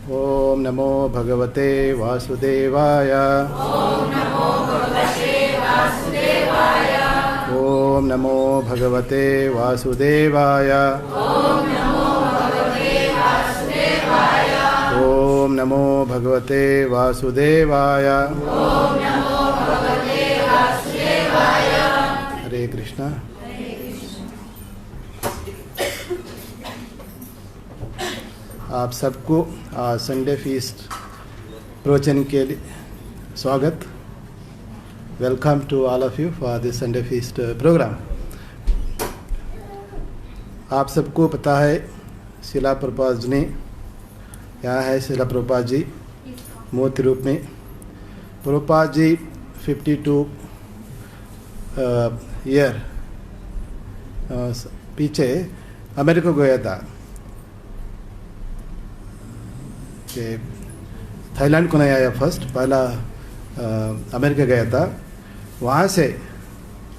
ओम नमो भगवते वासुदेवाय। ओम नमो भगवते वासुदेवाय। ओम नमो भगवते वासुदेवाय। ओम नमो भगवते वासुदेवाय। ओम नमो भगवते वासुदेवाय। ओम नमो भगवते वासुदेवाय। हरे कृष्णा। आप सबको संडे फीस्ट प्रवचन के लिए स्वागत। Welcome to all of you for this Sunday feast programme. आप सबको पता है शिला प्रभुपाद जी ने यहाँ है। शिला प्रभुपाद जी मूर्ति रूप में। प्रभुपाद जी 52 ईयर पीछे अमेरिका गया था। थाईलैंड को नहीं आया फर्स्ट, पहला अमेरिका गया था। वहाँ से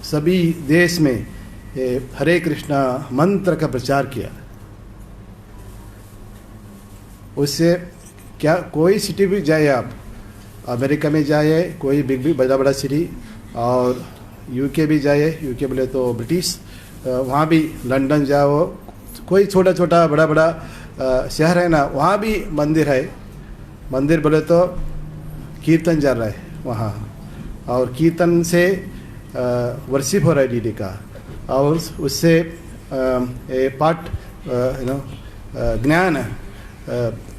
सभी देश में हरे कृष्णा मंत्र का प्रचार किया। उससे क्या कोई सिटी भी जाए, आप अमेरिका में जाए, कोई बिग बड़ा बड़ा सिटी, और यूके भी जाए, यूके बोले तो ब्रिटिश, वहाँ भी लंदन जाओ, कोई छोटा छोटा बड़ा बड़ा शहर है ना, वहाँ भी मंदिर है। मंदिर बोले तो कीर्तन चल रहा है वहाँ, और कीर्तन से वर्शिप हो रहा है डीडी का, और उससे पाठ ज्ञान,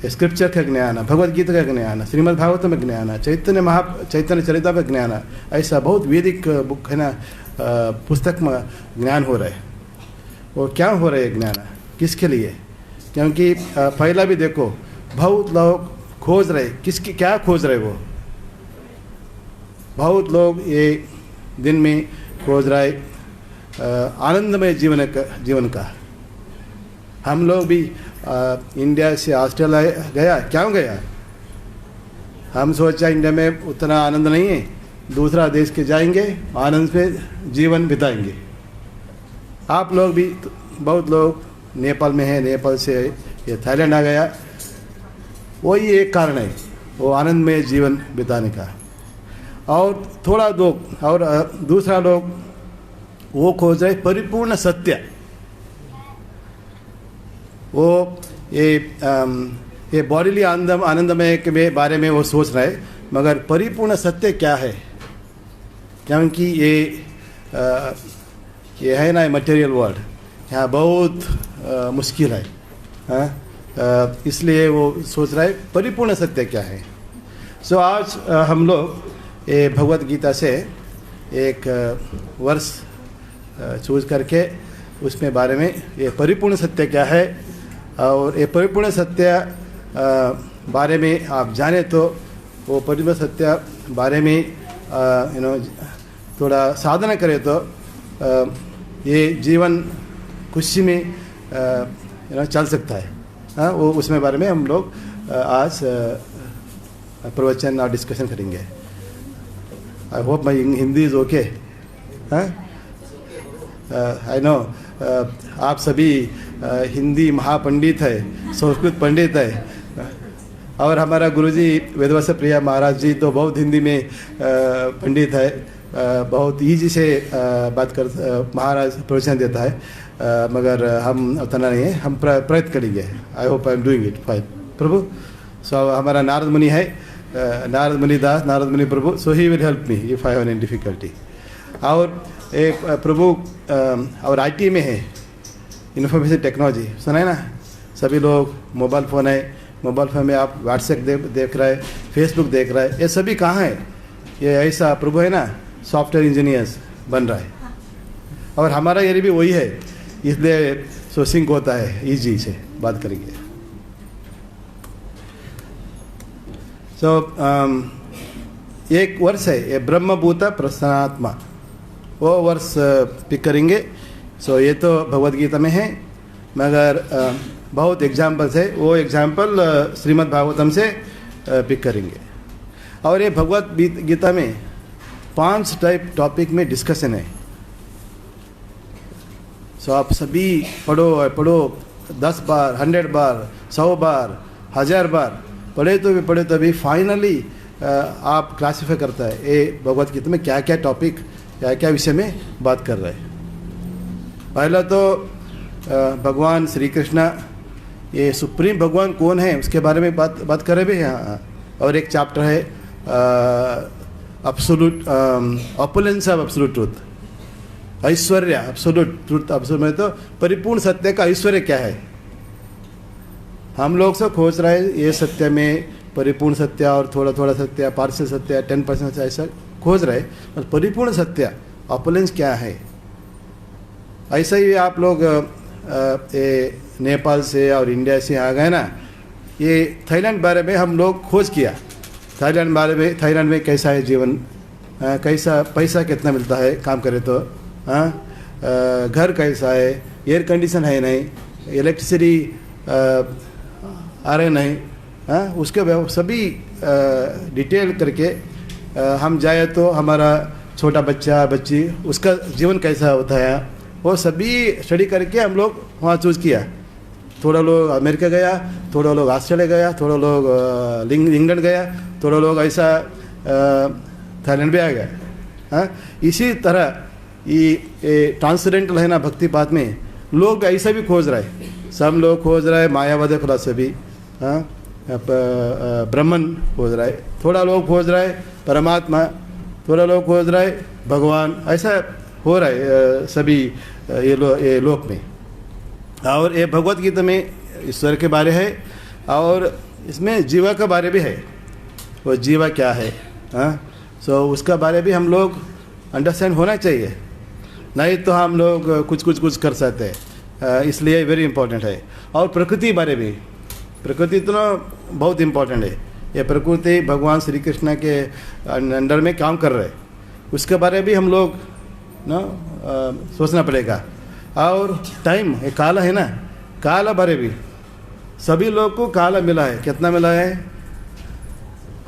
स्क्रिप्चर का ज्ञान, भगवद गीता का ज्ञान, श्रीमद् भागवत में ज्ञान, चैतन्य चरिता में ज्ञान, ऐसा बहुत वैदिक बुक है ना, पुस्तक में ज्ञान हो रहा है। और क्या हो रहा है ज्ञान, किसके लिए? क्योंकि पहला भी देखो, बहुत लोग खोज रहे, किसकी क्या खोज रहे? वो बहुत लोग ये दिन में खोज रहे आनंदमय जीवन का। हम लोग भी इंडिया से ऑस्ट्रेलिया गया, क्यों गया? हम सोचा इंडिया में उतना आनंद नहीं है, दूसरा देश के जाएंगे, आनंद से जीवन बिताएंगे। आप लोग भी, बहुत लोग नेपाल में है, नेपाल से ये थाईलैंड आ गया। वही एक कारण है, वो आनंद में जीवन बिताने का। और थोड़ा लोग, और दूसरा लोग वो खोज रहे परिपूर्ण सत्य। वो ये बॉडीली आनंदमय के बारे में वो सोच रहे, मगर परिपूर्ण सत्य क्या है? क्योंकि ये है ना मटेरियल वर्ल्ड, यहाँ बहुत मुश्किल है, इसलिए वो सोच रहा है परिपूर्ण सत्य क्या है। सो आज हम लोग ये भगवद गीता से एक वर्ष चूज करके उसमें बारे में ये परिपूर्ण सत्य क्या है, और ये परिपूर्ण सत्य बारे में आप जाने तो वो परिपूर्ण सत्य बारे में थोड़ा साधना करें तो ये जीवन खुशी में चल सकता है। वो उसमें बारे में हम लोग आज प्रवचन और डिस्कशन करेंगे। I hope my Hindi is okay. I know आप सभी हिंदी महापंडित है, संस्कृत पंडित है, और हमारा गुरुजी वेदव्यास प्रिया महाराज जी तो बहुत हिंदी में पंडित है, बहुत ईजी से बात कर महाराज प्रवचन देता है, मगर हम उतना नहीं है, हम प्रयत्न करेंगे। I hope I am doing it fine प्रभु। सो हमारा नारद मुनि है, नारद मुनि दास, नारद मुनि प्रभु, so he will help me if I have any difficulty. और एक प्रभु और आईटी में है, इन्फॉर्मेशन टेक्नोलॉजी, सुना है ना? सभी लोग मोबाइल फ़ोन है, मोबाइल फ़ोन में आप व्हाट्सएप देख रहे हैं, फेसबुक देख रहे हैं, ये सभी कहाँ है? ये ऐसा प्रभु है ना, सॉफ्टवेयर इंजीनियर्स बन रहा है, और हमारा एरिया भी वही है, इसलिए सोर्सिंग होता है, ईजी से बात करेंगे। सो एक वर्ष है ये ब्रह्मभूत प्रसन्नात्मा, वो वर्ष पिक करेंगे। सो ये तो भगवद गीता में है, मगर बहुत एग्जाम्पल्स है, वो एग्जाम्पल श्रीमद् भागवतम से पिक करेंगे। और ये भगवद गीता में 5 टाइप टॉपिक में डिस्कशन है। सो आप सभी पढ़ो 10 बार, 100 बार, 100 बार, 1000 बार, पढ़े तो भी फाइनली आप क्लासीफाई करता है ये भगवत गीता में क्या क्या टॉपिक क्या क्या विषय में बात कर रहे हैं। पहला तो भगवान श्री कृष्ण ये सुप्रीम भगवान कौन है उसके बारे में बात कर रहे भी हैं। और एक चैप्टर है absolute opulence of absolute truth, Aishwarya absolute truth, absolute में तो परिपूर्ण सत्य का ऐश्वर्य क्या है। हम लोग सब खोज रहे हैं ये सत्य में परिपूर्ण सत्य और थोड़ा थोड़ा सत्य, पार्शियल सत्य, 10% सत्य, ऐसा खोज रहे और परिपूर्ण सत्य ऑपुलेंस क्या है। ऐसा ही आप लोग ये नेपाल से और इंडिया से आ गए ना, ये थाईलैंड बारे में हम लोग खोज किया। थाईलैंड में कैसा है जीवन, कैसा पैसा कितना मिलता है काम करे तो, घर कैसा है, एयर कंडीशन है नहीं, इलेक्ट्रिसिटी आ रहे नहीं, उसके सभी डिटेल करके हम जाए तो हमारा छोटा बच्चा बच्ची उसका जीवन कैसा होता है वो सभी स्टडी करके हम लोग वहाँ चूज़ किया। थोड़ा लोग अमेरिका गया, थोड़ा लोग ऑस्ट्रेलिया गया, थोड़ा लोग इंग्लैंड गया, थोड़ा लोग ऐसा थाईलैंड भी आ गया। इसी तरह ये ट्रांसडेंटल है ना भक्ति पाठ में लोग ऐसा भी खोज रहे हैं। सब लोग खोज रहे हैं मायावादी फिलॉसफी, ब्रह्मन खोज रहे, थोड़ा लोग खोज रहे परमात्मा, थोड़ा लोग खोज रहे भगवान, ऐसा हो रहा है सभी ये लोक में। और ये भगवत गीता में ईश्वर के बारे है और इसमें जीवा का बारे भी है, वो जीवा क्या है। सो उसका बारे भी हम लोग अंडरस्टैंड होना चाहिए, नहीं तो हम लोग कुछ कर सकते हैं, इसलिए वेरी इंपॉर्टेंट है। और प्रकृति बारे भी, प्रकृति तो बहुत इम्पोर्टेंट है। ये प्रकृति भगवान श्री कृष्ण के अंडर में काम कर रहे हैं, उसके बारे भी हम लोग सोचना पड़ेगा। और टाइम ये काला है ना, काला बारे भी सभी लोग को काला मिला है। कितना मिला है?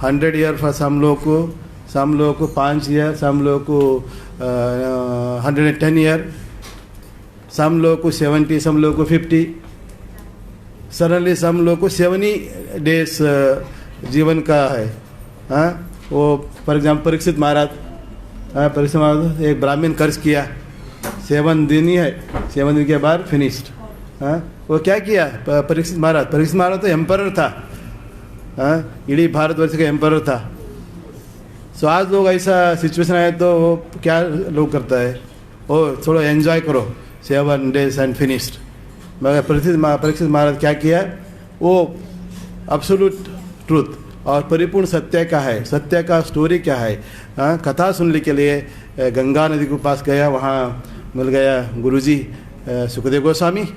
100 ईयर फर्स्ट हम लोग को 5 ईयर, some लोग को 110 ईयर, some लोग को 70, some लोग को 50, सडनली some लोग को 70 डेज जीवन का है। वो फॉर एग्जाम्पल परीक्षित महाराज एक ब्राह्मण कर्ज किया, 7 दिन ही है, 7 दिन के बाद फिनिश्ड। वो क्या किया परीक्षित महाराज तो एम्परर था, इडी भारतवर्ष का एम्परर था। सो आज लोग ऐसा सिचुएशन आए तो वो क्या लोग करता है, वो थोड़ा एंजॉय करो 7 डेज एंड फिनिश्ड। मगर परीक्षित महाराज क्या किया, वो एब्सोल्यूट ट्रूथ और परिपूर्ण सत्य का है, सत्य का स्टोरी क्या है, कथा सुनने के लिए गंगा नदी के पास गया, वहाँ मिल गया गुरुजी सुखदेव गोस्वामी।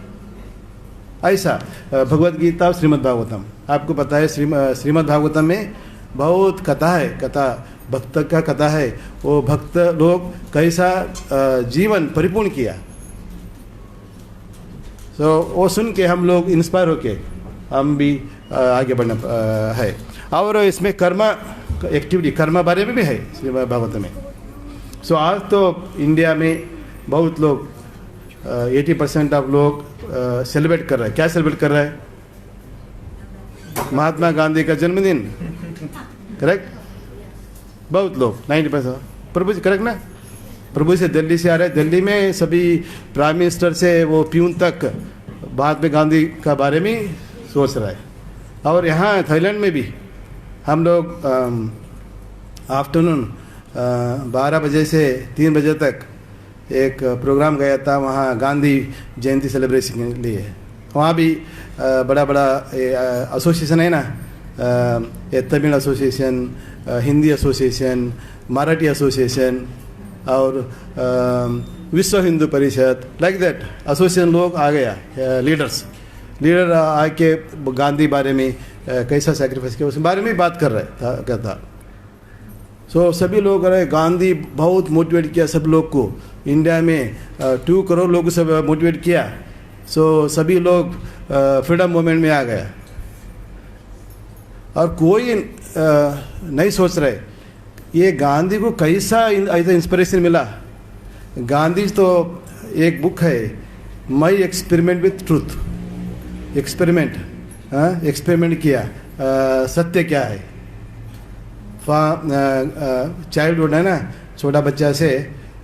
ऐसा भगवत गीता और श्रीमद् भागवतम, आपको पता है श्रीमद् भागवतम में बहुत कथा है, कथा भक्त का कथा है, वो भक्त लोग कैसा जीवन परिपूर्ण किया। सो वो सुन के हम लोग इंस्पायर होके हम भी आगे बढ़ना है। और इसमें कर्म एक्टिविटी, कर्म बारे में भी है श्रीमद् भागवत में। सो आज तो इंडिया में बहुत लोग 80% ऑफ लोग सेलिब्रेट कर रहे हैं। क्या सेलिब्रेट कर रहे हैं? महात्मा गांधी का जन्मदिन, करेक्ट? बहुत लोग 90%। प्रभु जी करेक्ट ना? प्रभु से दिल्ली से आ रहे हैं, दिल्ली में सभी प्राइम मिनिस्टर से वो प्यून तक महात्मा गांधी का बारे में सोच रहा है। और यहाँ थाईलैंड में भी हम लोग आफ्टरनून 12 बजे से 3 बजे तक एक प्रोग्राम गया था, वहाँ गांधी जयंती सेलिब्रेशन के लिए। वहाँ भी बड़ा बड़ा एसोसिएशन है ना, Tamil association, Hindi association, Marathi association और विश्व Hindu Parishad, like that association लोग आ गया, लीडर आके गांधी बारे में कैसा सैक्रिफाइस किया उसके बारे में बात कर रहे था। सो सभी लोग रहे, गांधी बहुत मोटिवेट किया सब लोग को, इंडिया में 2 करोड़ लोगों से मोटिवेट किया। सो सभी लोग फ्रीडम मूवमेंट में आ गया। और कोई नहीं सोच रहे ये गांधी को कैसा ऐसा इंस्पिरेशन मिला। गांधी तो एक बुक है, my experiment with truth, experiment experiment किया सत्य क्या है। चाइल्डहुड है ना, छोटा बच्चा से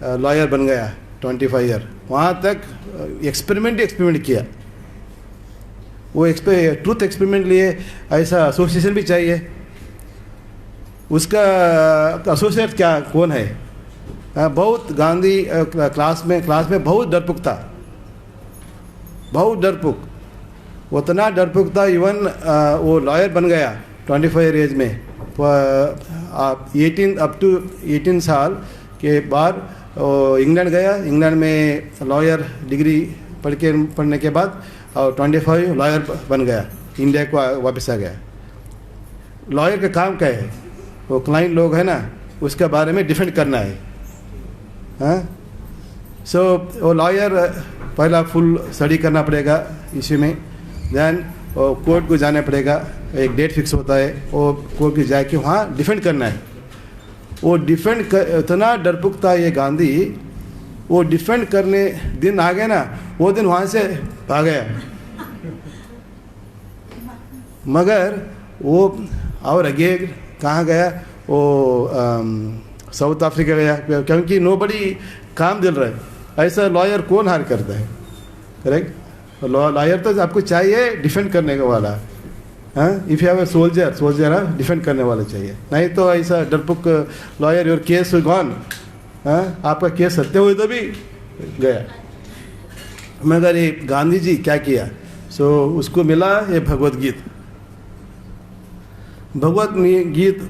लॉयर बन गया 25 ईयर, वहाँ तक एक्सपेरिमेंट किया। वो ट्रूथ एक्सपेरिमेंट लिए ऐसा एसोसिएशन भी चाहिए। उसका एसोसिएट क्या कौन है? बहुत गांधी क्लास में बहुत डरपोक था, बहुत डरपोक, उतना डरपोक था इवन वो लॉयर बन गया 25 ईयर एज में। 18 साल के बाद इंग्लैंड गया, इंग्लैंड में लॉयर डिग्री पढ़ने के बाद और 25 लॉयर बन गया, इंडिया को वापस आ गया। लॉयर का काम क्या है? वो क्लाइंट लोग है ना, उसके बारे में डिफेंड करना है। सो वो लॉयर पहला फुल स्टडी करना पड़ेगा इश्यू में, देन कोर्ट को जाना पड़ेगा, एक डेट फिक्स होता है, वो कोर्ट को जाके वहाँ डिफेंड करना है। वो इतना डरपोक था ये गांधी, वो डिफेंड करने दिन आ गया ना, वो दिन वहाँ से भाग गया। मगर वो और आगे कहाँ गया? वो साउथ अफ्रीका गया, क्योंकि नोबडी काम दिल रहा है। ऐसा लॉयर कौन हार करता है? करेक्ट, लॉयर तो आपको चाहिए डिफेंड करने का वाला। If you have a soldier defend करने वाला चाहिए, नहीं तो ऐसा डरपोक लॉयर, योर केस गॉन, आपका केस सत्य हुए तो भी गया। मगर ये गांधी जी क्या किया? उसको मिला ये भगवत गीत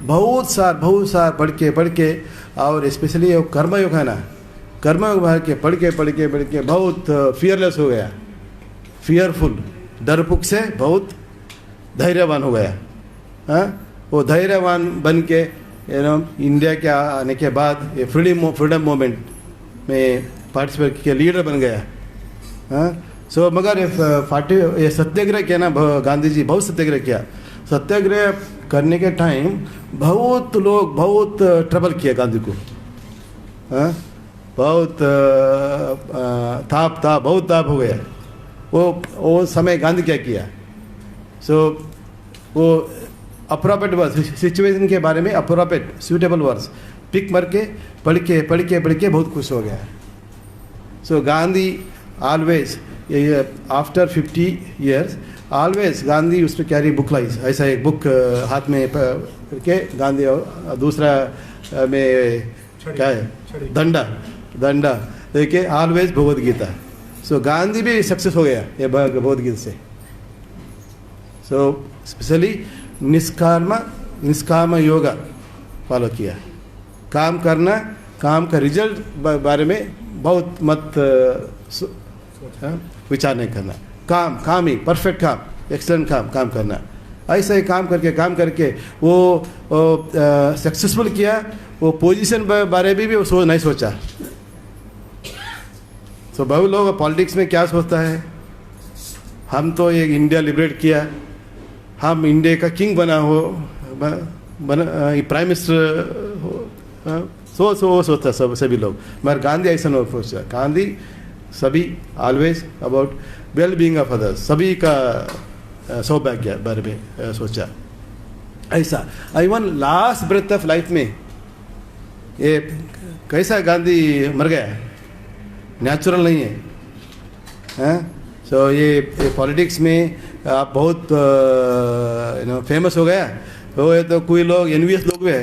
बहुत सार पढ़ के, और स्पेशली वो कर्मयोग है ना, कर्मयोग पढ़ के बहुत फियरलेस हो गया, फियरफुल, डरपोक से बहुत धैर्यवान हो गया। वो धैर्यवान बन के इंडिया के आने के बाद ये फ्रीडम मूवमेंट में पार्टिसिपेट किया, लीडर बन गया। मगर ये सत्याग्रह किया ना गांधी जी, बहुत सत्याग्रह किया। सत्याग्रह करने के टाइम बहुत लोग बहुत ट्रबल किया गांधी को, बहुत बहुत ताप हो गया। वो समय गांधी क्या किया? वो अप्रोप्रिएट वर्ड्स, सिचुएशन के बारे में अप्रोप्रिएट सूटेबल वर्ड्स पिक मार के पढ़ के बहुत खुश हो गया। Gandhi always after 50 years always Gandhi उसमें कैरी बुक लाइज, ऐसा एक बुक हाथ में के गांधी, और दूसरा में क्या है डंडा देखे, ऑलवेज भगवद गीता। गांधी भी सक्सेस हो गया ये भगवद गीता से। स्पेशली निष्काम योगा फॉलो किया, काम करना, काम का रिजल्ट बारे में बहुत मत विचार नहीं करना, काम ही परफेक्ट काम, एक्सलेंट काम करना। ऐसा ही काम करके वो सक्सेसफुल किया। वो पोजीशन बारे में भी वो नहीं सोचा। बहुत लोग पॉलिटिक्स में क्या सोचता है, हम तो ये इंडिया लिबरेट किया, हम इंडिया का किंग बना प्राइम मिनिस्टर सोचता सभी लोग। मगर गांधी ऐसा नहीं सोचा। गांधी सभी always about well being of others, सभी का सौभाग्य बारे में सोचा। ऐसा even last breath of life में ये कैसा गांधी मर गया, नेचुरल नहीं है। ये पॉलिटिक्स में आप बहुत फेमस हो गया तो ये तो कोई लोग एनवीएस लोग भी है,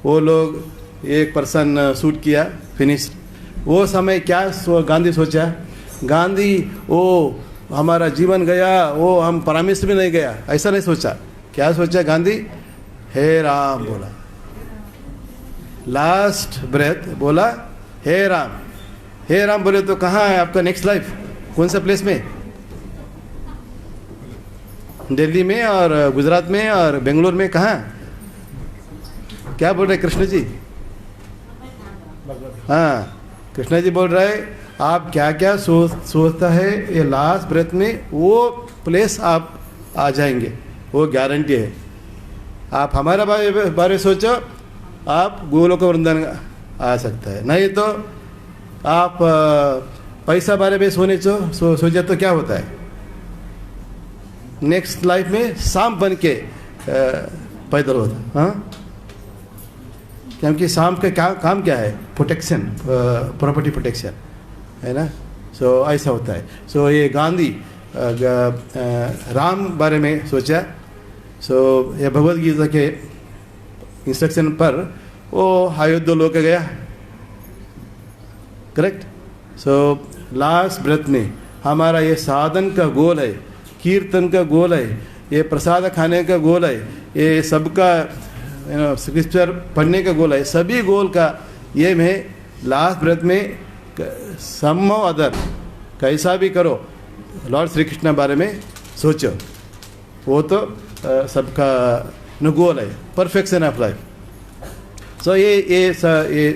वो लोग एक पर्सन शूट किया, फिनिश। वो समय क्या गांधी सोचा? गांधी वो हमारा जीवन गया, वो हम प्राइम भी नहीं गया, ऐसा नहीं सोचा। क्या सोचा गांधी? हे राम बोला, लास्ट ब्रेथ बोला हे राम। हे राम बोले तो कहाँ है आपका नेक्स्ट लाइफ? कौन सा प्लेस में? दिल्ली में और गुजरात में और बेंगलोर में, कहाँ? क्या बोल रहे कृष्ण जी? हाँ, कृष्ण जी बोल रहे आप क्या क्या सोचता है, ये लास्ट ब्रेथ में वो प्लेस आप आ जाएंगे, वो गारंटी है। आप हमारा बारे सोचो, आप गोलोक वृंदावन आ सकता है, नहीं तो आप पैसा बारे में सोचे तो क्या होता है? नेक्स्ट लाइफ में सांप बन के पैदा होता। हाँ, क्योंकि सांप का काम क्या है? प्रोटेक्शन, प्रॉपर्टी प्रोटेक्शन, है ना। सो ऐसा होता है। सो ये गांधी राम बारे में सोचा। सो ये भगवद गीता के इंस्ट्रक्शन पर वो अयोध्या लोग गया, करेक्ट। सो लास्ट ब्रेथ में हमारा ये साधन का गोल है, कीर्तन का गोल है, ये प्रसाद खाने का गोल है, ये सबका स्क्रिप्चर पढ़ने का गोल है। सभी गोल का ये में लास्ट ब्रेथ में समहाउ अदर कैसा भी करो लॉर्ड श्री कृष्ण बारे में सोचो, वो तो सबका गोल है, परफेक्शन ऑफ लाइफ। सो ये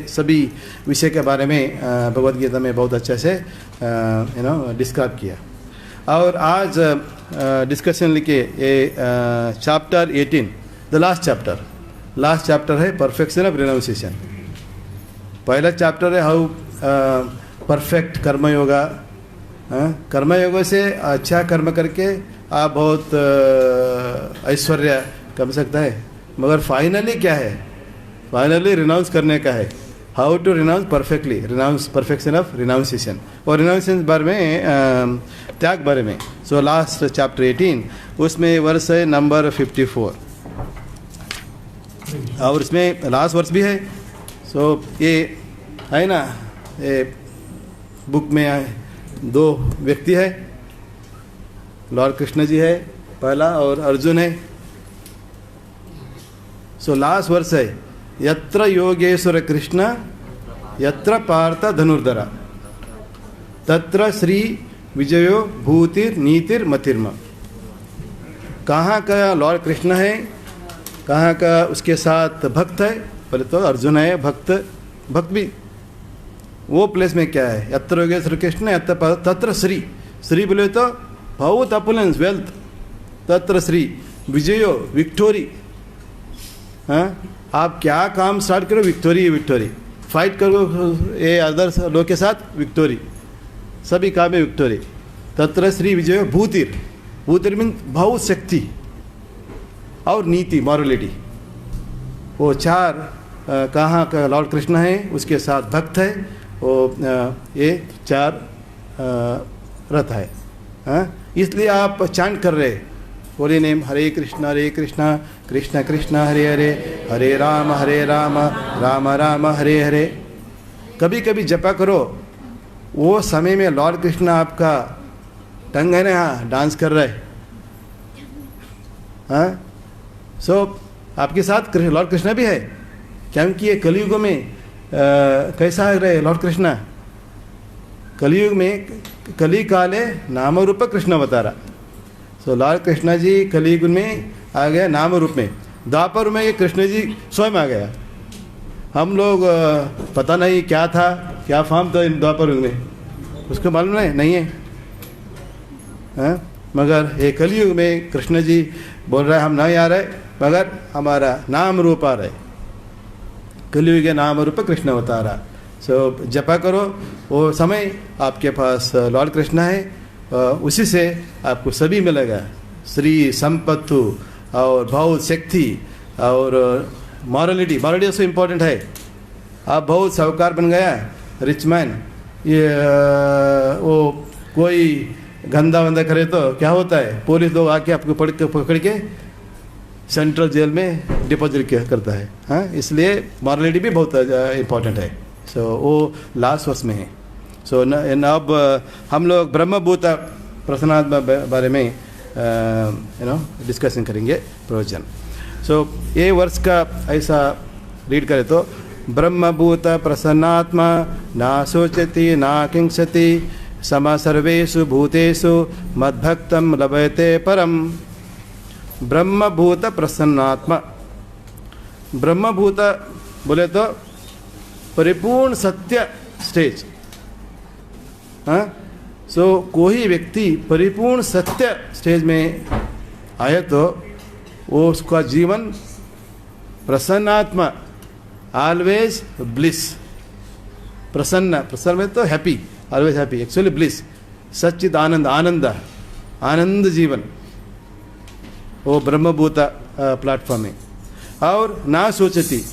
सभी विषय के बारे में भगवद गीता में बहुत अच्छे से डिस्क्राइब किया। और आज डिस्कशन लिखे ये चैप्टर 18, द लास्ट चैप्टर है परफेक्शन ऑफ रिनाउंसिएशन। पहला चैप्टर है हाउ परफेक्ट कर्मयोगा। कर्मयोग से अच्छा कर्म करके आप बहुत ऐश्वर्य कर सकता है, मगर फाइनली क्या है? फाइनली रिनाउंस करने का है। How to renounce perfectly, renounce, perfection of renunciation. और रिनाउंसिएशन बारे में त्याग बारे में। सो लास्ट चैप्टर 18 उसमें वर्ष है नंबर 54 और इसमें लास्ट वर्ष भी है। सो ये है ना, ये बुक में दो व्यक्ति है, लॉर्ड कृष्ण जी है पहला और अर्जुन है। सो लास्ट वर्ष है यत्र योगेश्वर कृष्ण यत्र पार्थ धनुर्धरा तत्र श्री विजयो भूतिर नीतिर मतिर्म। कहाँ का लॉर्ड कृष्ण है, कहाँ का उसके साथ भक्त है? पहले तो अर्जुन है, भक्त भी। वो प्लेस में क्या है? यत्र योगेश्वर कृष्ण यत्र तत्र श्री बोले तो बहुत अपुलेंस वेल्थ, तत्र श्री विजयो विक्टोरी। हाँ, आप क्या काम स्टार्ट करो विक्टोरी, फाइट करो ये अदर्स लोग के साथ विक्टोरी, सभी काम में विक्टोरी। तत्र श्री विजयो भूतिर मीन बहुत शक्ति और नीति, मॉरलिटी। वो चार कहाँ का लॉर्ड कृष्ण है, उसके साथ भक्त है, वो ये चार रथ है। हाँ, इसलिए आप चांट कर रहे होली नेम हरे कृष्णा कृष्ण कृष्ण हरे हरे, हरे राम राम राम हरे हरे। कभी कभी जपा करो, वो समय में लॉर्ड कृष्ण आपका टंग है ना, हाँ डांस कर रहे। हाँ, सो आपके साथ लॉर्ड कृष्ण भी है, क्योंकि ये कलयुग में कैसा है रहे लॉर्ड कृष्ण? कलयुग में कली काले नाम रूप कृष्ण अवतारा। सो लॉर्ड कृष्ण जी कलयुग में आ गया नाम रूप में। द्वापर में ये कृष्ण जी स्वयं आ गया। हम लोग पता नहीं क्या था, क्या फॉर्म था इन द्वापर में, उसको मालूम नहीं है। हाँ, मगर ये कलयुग में कृष्ण जी बोल रहे हम नहीं आ रहे, मगर हमारा नाम रूप आ रहे। कलयुग के नाम रूप कृष्ण अवतारा। सो जपा करो, वो समय आपके पास लॉर्ड कृष्ण है, उसी से आपको सभी मिलेगा, श्री संपत्तु और बहुत शक्ति और मॉरलिटी से इम्पोर्टेंट है। आप बहुत साहूकार बन गया, रिच मैन, ये वो कोई गंदा वंदा करे तो क्या होता है? पुलिस लोग आके आपको पकड़ के सेंट्रल जेल में डिपॉजिट करता है। हाँ, इसलिए मॉरलिटी भी बहुत इम्पोर्टेंट है। सो वो लास्ट वर्ष में है। सो अब हम लोग ब्रह्मभूत प्रसन्नात्मा बारे में डिस्कशन करेंगे, प्रवचन। सो ये वर्ष का ऐसा रीड करें तो ब्रह्मभूत प्रसन्नात्मा ना शोचति ना किंचति सम सर्वेषु भूतेषु मद्भक्तं लभते परम। ब्रह्मभूत प्रसन्नात्मा, ब्रह्मभूत बोले तो परिपूर्ण सत्य स्टेज। हाँ, सो कोई व्यक्ति परिपूर्ण सत्य स्टेज में आए तो वो उसका जीवन प्रसन्नात्मा, ऑलवेज ब्लिस। प्रसन्न में तो happy, always happy, actually bliss, सच्चिद आनंद जीवन। वो ब्रह्मभूत प्लेटफॉर्म है। और ना सोचती,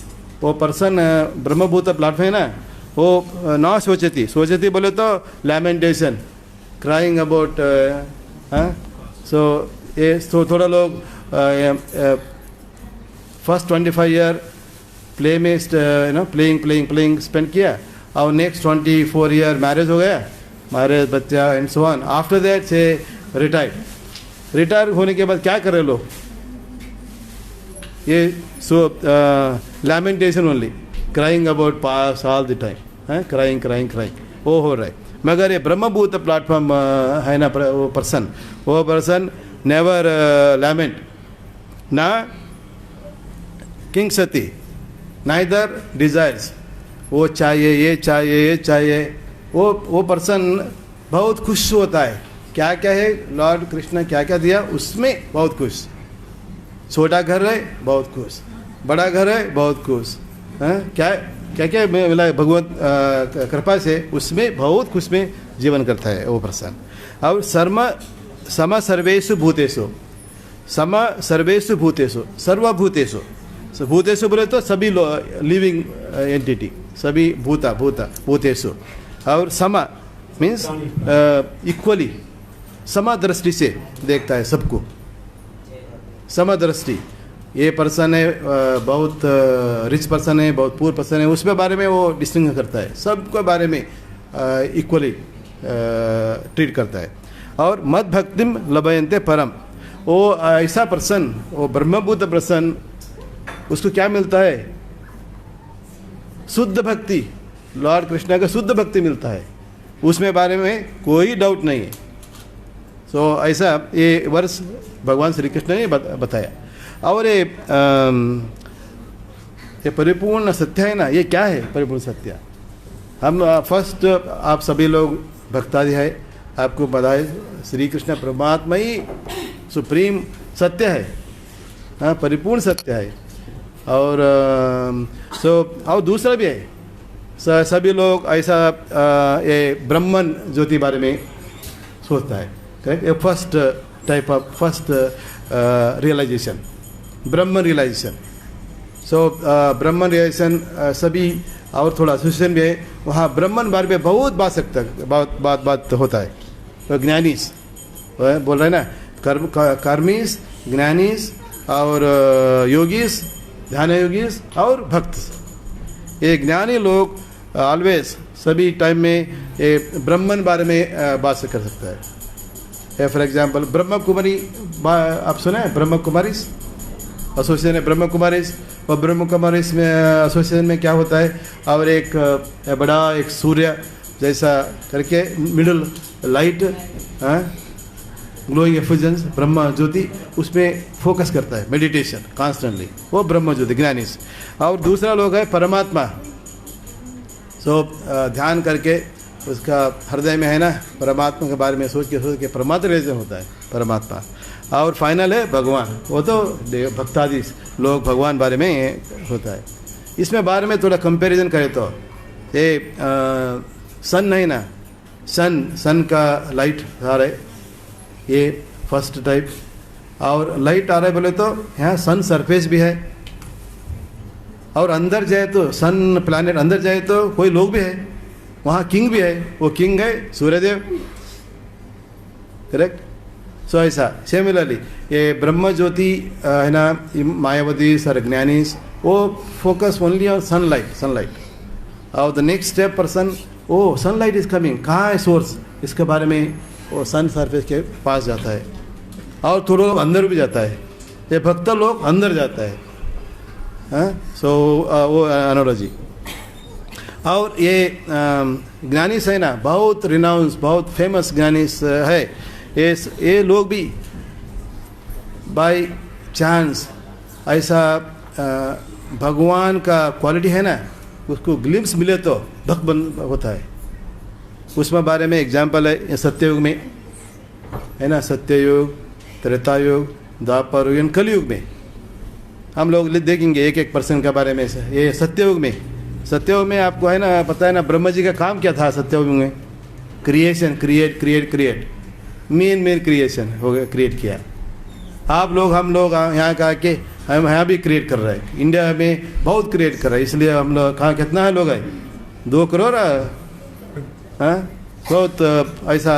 वो पर्सन ब्रह्मभूत प्लेटफॉर्म है ना, वो ना सोचती, सोचती बोले तो लैमेंटेशन, क्राइंग अबाउट। सो ये तो थोड़ा लोग फर्स्ट 25 ईयर प्ले में प्लेइंग स्पेंड किया, और नेक्स्ट 24 ईयर मैरिज हो गया, मैरिज बच्चा and so on. After that से रिटायर होने के बाद क्या कर रहे लोग? ये so lamentation only, crying about past all the time, crying वो हो रहा है। मगर ये ब्रह्मभूत प्लेटफॉर्म है ना, वो पर्सन नेवर लैमेंट, ना किंग सती, नाइदर डिजायर्स, वो चाहिए ये चाहिए, वो पर्सन बहुत खुश होता है। क्या क्या है लॉर्ड कृष्ण क्या क्या दिया उसमें बहुत खुश। छोटा घर है बहुत खुश, बड़ा घर है बहुत खुश, क्या क्या क्या मिला भगवत कृपा से, उसमें बहुत खुश में जीवन करता है वो पर्सन। और सम सर्वेषु भूतेषु, सम सर्वेषु भूतेषु, सर्वभूतेषु, भूतेषु बोले तो सभी लिविंग एंटिटी, सभी भूतेषु। और सम मीन्स इक्वली, समदृष्टि से देखता है सबको, समदृष्टि। ये पर्सन है बहुत रिच पर्सन है, बहुत पुअर पर्सन है, उसके बारे में वो डिस्टिंग करता है, सबके बारे में इक्वली ट्रीट करता है। और मद भक्तिम लभयन्ते परम, वो ऐसा पर्सन, वो ब्रह्मभूत पर्सन, उसको क्या मिलता है? शुद्ध भक्ति, लॉर्ड कृष्ण का शुद्ध भक्ति मिलता है, उसमें बारे में कोई डाउट नहीं है। सो ऐसा ये वर्ष भगवान श्री कृष्ण ने बताया। और ये परिपूर्ण सत्य है ना, ये क्या है परिपूर्ण सत्य? हम फर्स्ट आप सभी लोग भक्तादि है, आपको बताए श्री कृष्ण परमात्मा ही सुप्रीम सत्य है, परिपूर्ण सत्य है। और और दूसरा भी है, सभी लोग ऐसा ये ब्रह्मन ज्योति बारे में सोचता है, करेक्ट? ये first type of first realisation, Brahman realisation. So Brahman realisation सभी, और थोड़ा एसोसिएशन भी है वहाँ, ब्रह्मन बारे में बहुत बात होता है। तो ज्ञानीस बोल रहे हैं ना, कर्मीस, ज्ञानीस और योगीस, ध्यान योगीस और भक्त। ये ज्ञानी लोग ऑलवेज सभी टाइम में ये ब्रह्मन बारे में बात कर सकता है। फॉर एग्जांपल ब्रह्म कुमारी, आप सुना है ब्रह्म कुमारीस एसोसिएशन है, ब्रह्म कुमारीस। और ब्रह्म कुमारीस में एसोसिएशन में क्या होता है, और एक बड़ा एक सूर्य जैसा करके मिडल लाइट, ग्लोइंग एफिजेंस, ब्रह्म ज्योति, उसमें फोकस करता है, मेडिटेशन कॉन्स्टेंटली, वो ब्रह्म ज्योति ज्ञानीस। और दूसरा लोग है परमात्मा। सो ध्यान करके उसका हृदय में है ना, परमात्मा के बारे में सोच के परमात्मा रिलेशन होता है परमात्मा। और फाइनल है भगवान, वो तो भक्तादि लोग भगवान बारे में होता है। इसमें बारे में थोड़ा कंपैरिजन करें तो ये सन नहीं ना, सन का लाइट आ रहा है, ये फर्स्ट टाइप। और लाइट आ रहा है बोले तो यहाँ सन सरफेस भी है, और अंदर जाए तो सन प्लैनेट अंदर जाए तो कोई लोग भी है, वहाँ किंग भी है, वो किंग है सूर्यदेव, करेक्ट? सो ऐसा सिमिलरली ये ब्रह्म ज्योति है ना, मायावती सर ज्ञानीस, वो फोकस ओनली ऑन सनलाइट। और the next step person, oh sunlight is coming, कहाँ है सोर्स, इसके बारे में वो सन सरफेस के पास जाता है, और थोड़ा लोग अंदर भी जाता है, ये भक्त लोग अंदर जाता है। सो वो एनालॉजी। और ये ज्ञानीस है ना, बहुत रिनाउंस, बहुत फेमस ज्ञानीस है, ये लोग भी बाय चांस ऐसा भगवान का क्वालिटी है ना, उसको ग्लिम्स मिले तो भक्त बन होता है। उसमें बारे में एग्जाम्पल है सत्ययुग में है ना, सत्ययुग, त्रेतायुग, द्वापर युग, कलयुग में हम लोग देखेंगे एक पर्सन के बारे में। ये सत्ययुग में आपको है ना पता है ना, ब्रह्मा जी का काम क्या था सत्ययुग में? क्रिएशन, क्रिएट मेन क्रिएशन हो गया, क्रिएट किया। आप लोग हम लोग यहाँ का के हम यहाँ भी क्रिएट कर रहे हैं, इंडिया में बहुत क्रिएट कर रहे हैं, इसलिए हम लोग कहाँ कितना है लोग है 2 करोड़ हाँ, बहुत ऐसा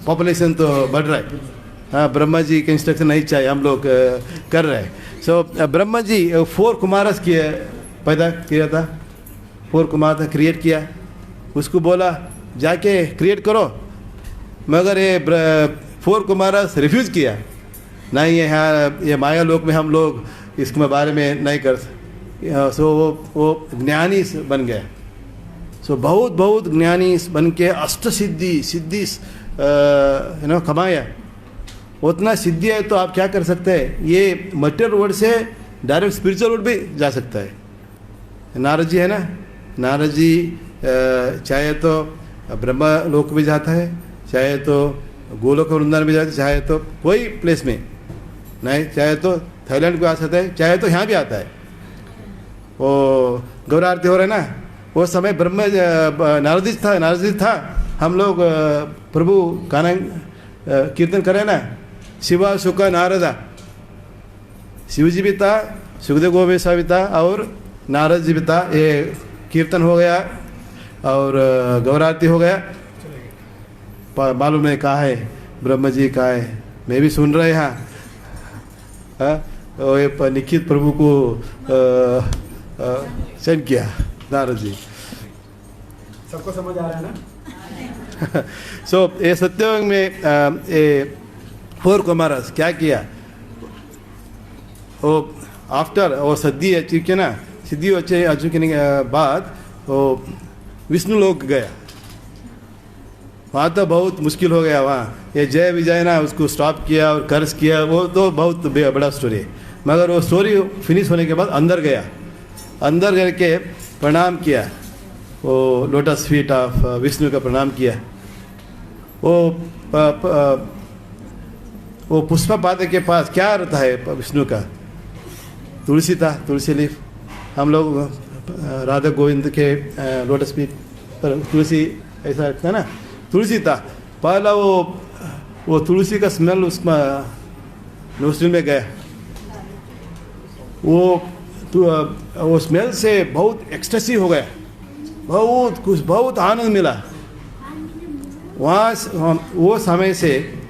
पॉपुलेशन तो बढ़ रहा है। हाँ, ब्रह्मा जी के इंस्ट्रक्शन नहीं चाहिए, हम लोग कर रहे हैं। सो ब्रह्मा जी 4 कुमारस किए पैदा किया था, 4 कुमार क्रिएट किया, उसको बोला जाके क्रिएट करो, मगर ये 4 कुमारस रिफ्यूज़ किया, नहीं ये माया लोक में हम लोग इसके बारे में नहीं कर। सो वो ज्ञानी बन गए। सो बहुत ज्ञानी बन के अष्ट सिद्धि कमाया। उतना सिद्धि है तो आप क्या कर सकते हैं, ये मटेरियल वर्ल्ड से डायरेक्ट स्पिरिचुअल वर्ल्ड भी जा सकता है। नारद जी है ना, नारद जी चाहे तो ब्रह्मा लोक भी जाता है, चाहे तो गोलोक वृंदावन भी जाता है, चाहे तो कोई प्लेस में नहीं, चाहे तो थाईलैंड को आ सकता है, चाहे तो यहाँ भी आता है। वो गौर आरती हो रहा है ना, वो समय ब्रह्म नारद जी था, हम लोग प्रभु गाना कीर्तन करें ना, शिवा सुखा नारदा, शिव जी भी था, सुखदेव गोस्वामी भी था और नारद जी भी था। ये कीर्तन हो गया और गौर आरती हो गया। मालूम है कहाँ है ब्रह्म जी, कहाँ है, मैं भी सुन रहे यहाँ। ये निखित प्रभु को सेंड किया नारद जी। सबको समझ आ रहा है ना? सो ये सत्ययुग में ये 4 कुमारस क्या किया, वो आफ्टर वो सिद्धि अच्छी ना, सिद्धि अच्छे अचुकने के बाद वो विष्णु लोक गया। वहाँ तो बहुत मुश्किल हो गया। वहाँ ये जय विजय ना उसको स्टॉप किया और कर्ज किया, वो तो बहुत बड़ा स्टोरी है। मगर वो स्टोरी फिनिश होने के बाद अंदर गया, अंदर करके प्रणाम किया, वो लोटस फीट ऑफ विष्णु का प्रणाम किया। वो पुष्पा पात्र के पास क्या रहता है विष्णु का, तुलसी था, तुलसी लीफ। हम लोग राधा गोविंद के लोटस फीट पर तुलसी ऐसा रखता है ना, तुलसी था। पहला वो तुलसी का स्मेल उसमें नोस्ट्रिल में गया, वो स्मेल से बहुत एक्सटेसी हो गया, बहुत आनंद मिला। वहाँ वो समय से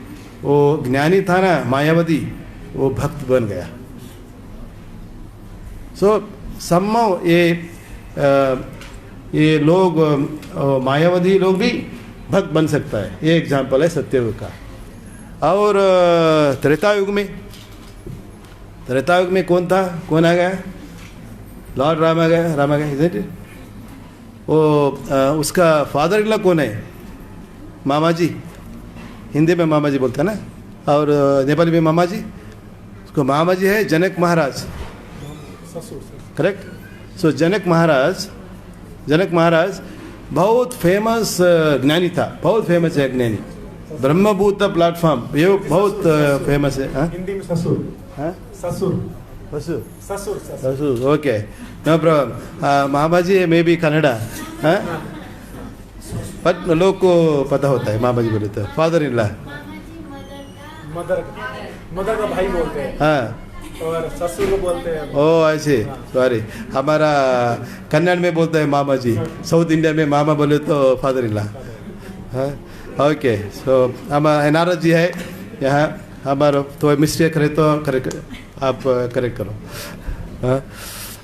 वो ज्ञानी था ना मायावती, वो भक्त बन गया। सो सम्भव ये लोग मायावती लोग भी भक्त बन सकता है। ये एग्जाम्पल है सत्ययुग का। और त्रेतायुग में कौन था, कौन आ गया, लॉर्ड राम आ गया, इज़न्ट इट? वो उसका फादर इन लॉ कौन है, मामा जी। हिंदी में मामा जी बोलता है ना, और नेपाली में मामा जी। उसको मामा जी है जनक महाराज, करेक्ट। सो जनक महाराज बहुत फेमस ज्ञानी था, बहुत फेमस है ज्ञानी। ब्रह्मभूत प्लेटफॉर्म ये बहुत फेमस है। हाँ, हिंदी में ससुर, हाँ, ससुर, ओके, नो प्रॉब्लम। मामा जी मे बी कन्नड़ा, हाँ, बट लोग को पता होता है मामा जी बोले तो। फादर इन लॉ, मदर का भाई बोलते हैं, हाँ, और ससुर को बोलते हैं। ओ ऐसे, सॉरी, हमारा कन्नड़ में बोलते हैं मामा जी, साउथ इंडिया में मामा बोले तो फादर इन लॉ। हाँ, ओके। सो हम नारद जी है यहाँ, हमारा तो मिस्टेक करे तो आप करेक्ट करो। हाँ,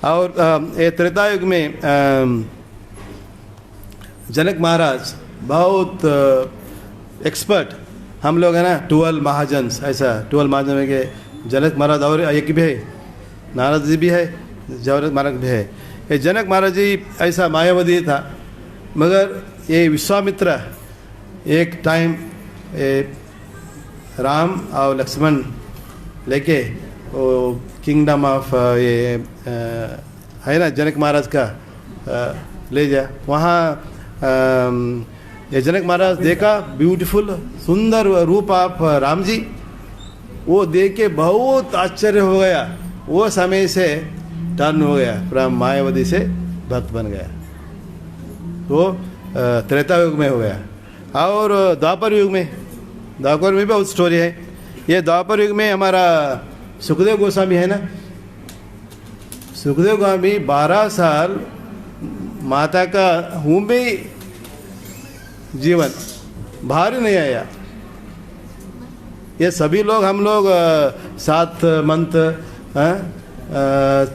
और ये त्रेतायुग में जनक महाराज बहुत एक्सपर्ट, हम लोग है ना 12 महाजन्स, ऐसा 12 महाजन में के जनक महाराज और एक भी है, नारद जी भी है, जनक महाराज भी है। ये जनक महाराज जी ऐसा मायावती था, मगर ये विश्वामित्र एक टाइम राम और लक्ष्मण लेके वो किंगडम ऑफ ये है ना जनक महाराज का ले जा। वहाँ ये जनक महाराज देखा ब्यूटीफुल सुंदर रूप ऑफ राम जी, वो देख के बहुत आश्चर्य हो गया। वो समय से टर्न हो गया, पूरा मायावती से भक्त बन गया। वो त्रेता युग में हो गया। और द्वापर युग में भी बहुत स्टोरी है। ये द्वापर युग में हमारा सुखदेव गोस्वामी है ना, सुखदेव गोस्वामी 12 साल माता का हूँ भी जीवन बाहर ही नहीं आया। ये सभी लोग हम लोग 7 मंथ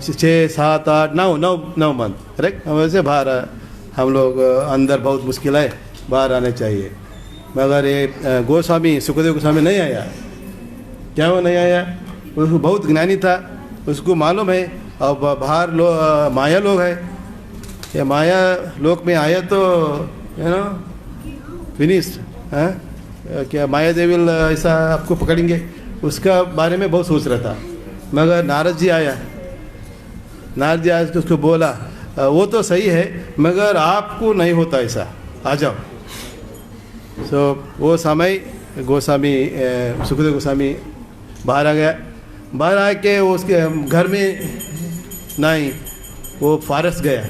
6 7 8 9 मंथ करेक्ट वैसे बाहर हम लोग अंदर बहुत मुश्किल है, बाहर आने चाहिए। मगर ये गोस्वामी सुखदेव गोस्वामी नहीं आया। क्या वो नहीं आया? उसको बहुत ज्ञानी था, उसको मालूम है अब बाहर माया लोग है, ये माया लोक में आया तो फिनिश्ड है। क्या माया देवी ऐसा आपको पकड़ेंगे, उसका बारे में बहुत सोच रहा था। मगर नारद जी आया, नारद जी आया तो उसको बोला वो तो सही है मगर आपको नहीं होता ऐसा, आ जाओ। सो वो समय गोस्वामी सुखदेव गोस्वामी बाहर आ गया। बाहर आके उसके घर में नहीं, वो फारस गया,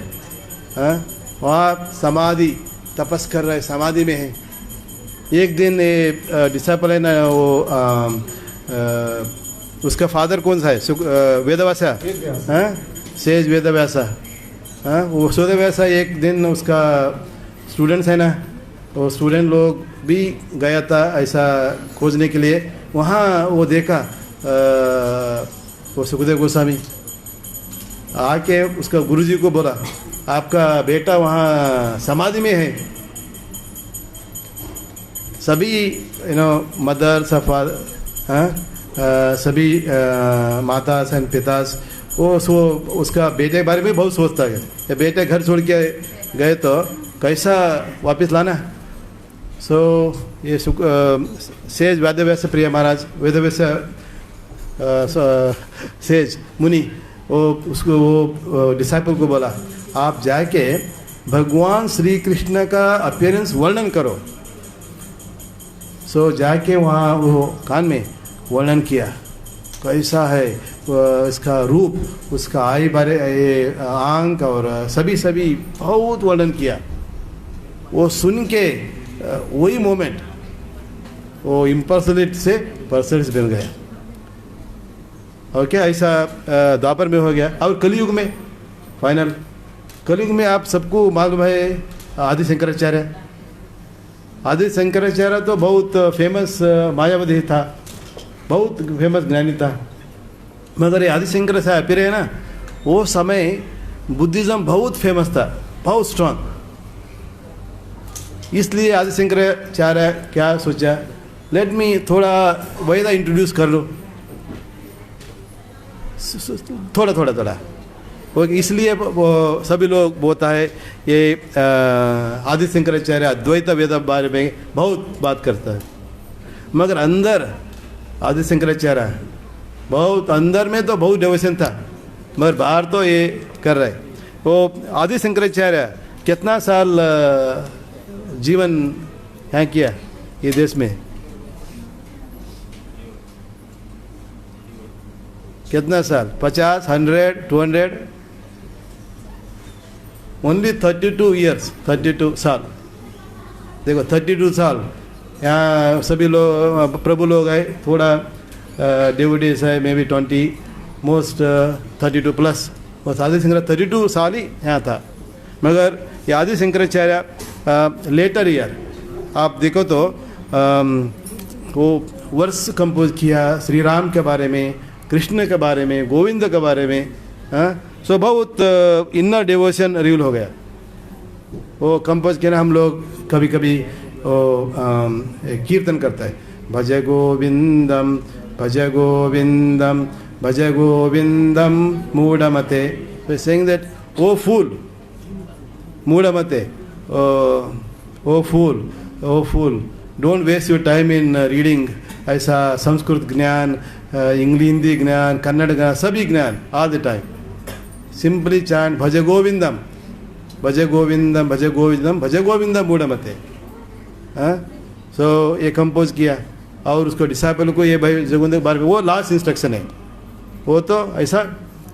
वहाँ समाधि तपस कर रहे, समाधि में है। एक दिन डिसाइपल है ना वो उसका फादर कौन सा है? वेदव्यासा, सेज वेदव्यासा। वो वेदव्यासा एक दिन उसका स्टूडेंट्स है ना, वो स्टूडेंट लोग भी गया था ऐसा खोजने के लिए। वहाँ वो देखा वो सुखदेव गोस्वामी आके उसका गुरुजी को बोला आपका बेटा वहाँ समाधि में है। सभी मदर सभी माता एंड पितास वो उसका बेटे के बारे में बहुत सोचता है। ये बेटे घर छोड़ के गए तो कैसा वापस लाना। सो ये सेज वेदव्यास प्रिय महाराज, वेदव्यास सेज मुनि वो उसको वो डिसाइपल को बोला आप जाके भगवान श्री कृष्ण का अपीयरेंस वर्णन करो। सो जाके वहाँ वो कान में वर्णन किया कैसा है इसका रूप, उसका आई बारे आंख और सभी बहुत वर्णन किया। वो सुन के वही मोमेंट वो इम्पर्सनेट से पर्सनेट बन गया। और क्या ऐसा द्वापर में हो गया। और कलयुग में फाइनल कलयुग में आप सबको मालूम है आदि शंकराचार्य। आदि शंकराचार्य तो बहुत फेमस मायावादी था, बहुत फेमस ज्ञानी था। मगर ये आदि शंकराचार्य फिर है ना, वो समय बुद्धिज़्म बहुत फेमस था, बहुत स्ट्रांग। इसलिए आदि शंकराचार्य क्या सोचा, लेट मी थोड़ा वेदा इंट्रोड्यूस कर लो, थोड़ा वो इसलिए वो सभी लोग बोलता है ये आदि शंकराचार्य अद्वैत वेद बारे में बहुत बात करता है। मगर अंदर आदि शंकराचार्य बहुत अंदर में तो बहुत डिवोशन था, मगर बाहर तो ये कर रहे। वो आदि शंकराचार्य कितना साल जीवन यहाँ किया ये देश में, कितना साल? 50, 100, 200? ओनली 32 ईयर्स, 32 साल। देखो 32 साल यहाँ सभी लोग प्रभु लोग है, थोड़ा डिवोटीज है मे बी 20, मोस्ट 32 प्लस। बस आदि शंकराचार्य 32 साल ही यहाँ था। मगर ये आदि शंकराचार्य लेटर ईयर आप देखो तो वो वर्ष कंपोज किया श्री राम के बारे में, कृष्ण के बारे में, गोविंद के बारे में। सो बहुत इनर डिवोशन रिवील हो गया। वो कंपोज किया। हम लोग कभी कभी वो कीर्तन करता है, भज गोविंदम भज गोविंदम भज गोविंदम मूढ़मते। सेइंग दैट ओ फूल मूढ़मते, O fool don't waste your time in reading ऐसा संस्कृत ज्ञान, इंग्लिश हिंदी ज्ञान, कन्नड़ ज्ञान, सभी ज्ञान all the time. Simply chant भज गोविंदम भज गोविंदम भज गोविंदम भज गोविंदम मूढ़मते। सो ये कंपोज किया और उसको डिसाइपल को ये भाई जगोविंद के बारे में वो लास्ट इंस्ट्रक्शन है। वो तो ऐसा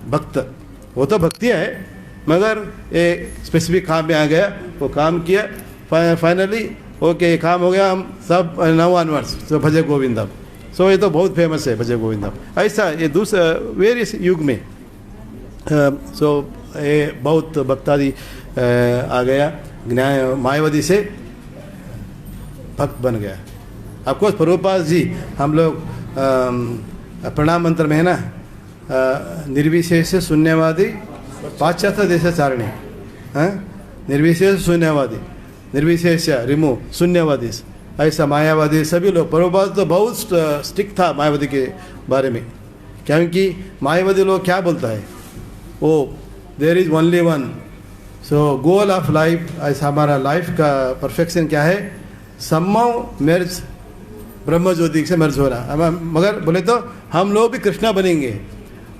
भक्त, वो तो भक्ति है मगर ये स्पेसिफिक काम में आ गया, वो काम किया। फाइनली ओके काम हो गया, हम सब नाउ ऑनवर्ड्स तो भज गोविंदम सो ये तो बहुत फेमस है भजन गोविंदम। ऐसा ये दूसरा वेरियस युग में सो ये बहुत भक्तादि आ गया, ज्ञान मायावती से भक्त बन गया। आपको प्रभुपाद जी हम लोग प्रणाम मंत्र में है ना, निर्विशेष शून्यवादी पाश्चात्य देशाचारणी, निर्विशेष शून्यवादी, निर्विशेष रिमूव शून्यवादी, ऐसा मायावादी सभी लोग। प्रभुपाद तो बहुत स्ट्रिक्ट था मायावादी के बारे में, क्योंकि मायावादी लोग क्या बोलता है, O there is only one, so goal of life, ऐसा हमारा लाइफ का परफेक्शन क्या है, सम्मव मेर्ज ब्रह्म ज्योति से मर्ज हो रहा। मगर बोले तो हम लोग भी कृष्णा बनेंगे।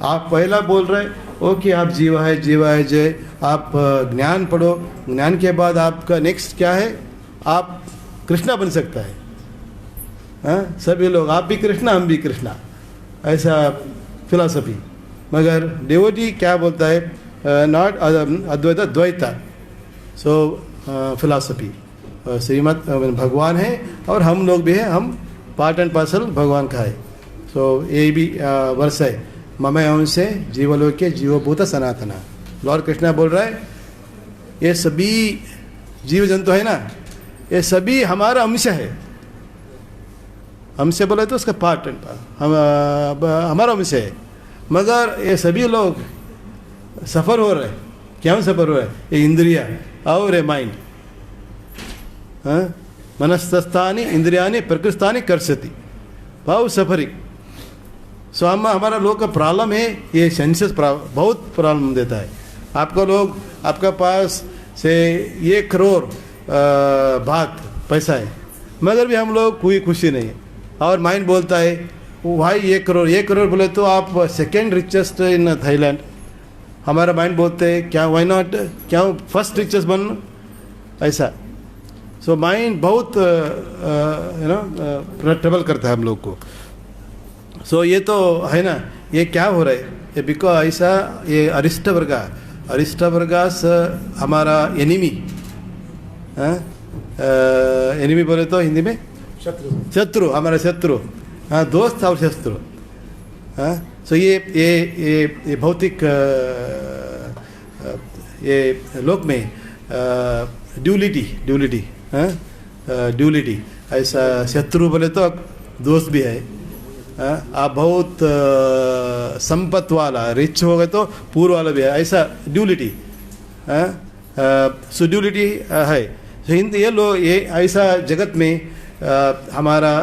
आप पहला बोल रहे ओ कि आप जीवा है, जीवा है जय, आप ज्ञान पढ़ो, ज्ञान के बाद आपका नेक्स्ट क्या है, आप कृष्णा बन सकता है। हाँ, सभी लोग आप भी कृष्णा हम भी कृष्णा, ऐसा फिलॉसफी। मगर डिवोटी क्या बोलता है, not Advaita Dvaita, so philosophy. Srimad Bhagavan है और हम लोग भी हैं, हम पार्ट एंड पार्सल भगवान का है। सो ये भी वर्ष है, ममय अंश से जीवलोक के जीवभूत सनातना। लॉर्ड कृष्णा बोल रहा है ये सभी जीव जंतु है ना, ये सभी हमारा अंश है। हमसे बोले तो उसका पार्ट एंड हमारा अंश है। मगर ये सभी लोग सफ़र हो रहे हैं। क्यों सफ़र हो रहे हैं, ये इंद्रिया और ये माइंड, मनस्तस्थानी इंद्रियानी प्रकृष्टानी कर्षति, भाव सफरिंग। सो हमारा लोग का प्रॉब्लम है ये सेंसेस बहुत प्रॉब्लम देता है आपको। लोग आपका पास से 1 करोड़ बात पैसा है, मगर भी हम लोग कोई खुशी नहीं है। और माइंड बोलता है भाई 1 करोड़ बोले तो आप सेकेंड रिचेस्ट इन थाईलैंड। हमारा माइंड बोलते हैं क्या वाई नॉट, क्या फर्स्ट रिचेस्ट बन, ऐसा। सो माइंड बहुत ट्रबल करता है हम लोग को। सो ये तो है ना, ये क्या हो रहा है, ये बिकॉज ऐसा ये अरिष्ट वर्गास हमारा एनिमी, एनिमी बोले तो हिंदी में शत्रु, हमारा शत्रु, हाँ, दोस्त और शत्रु। हाँ, सो ये भौतिक ये लोक में ड्यूलिटी, ड्यूलिटी, ऐसा शत्रु बोले तो दोस्त भी है। आप बहुत संपत्ति वाला रिच हो गए तो पूर्व वाला भी है, ऐसा ड्यूलिटी। सो ड्यूलिटी है। सो ये लोग ये ऐसा जगत में हमारा